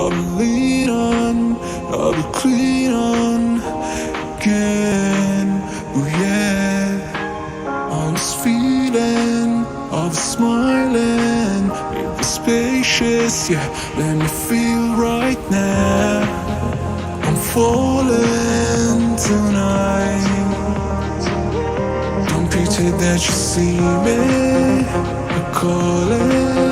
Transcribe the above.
I'll be lean on, I'll be clean on again. Oh yeah, I was feeling, I was smiling. It was spacious, yeah. Let me feel right now. I'm falling tonight. Don't pretend that you see me. I'm calling.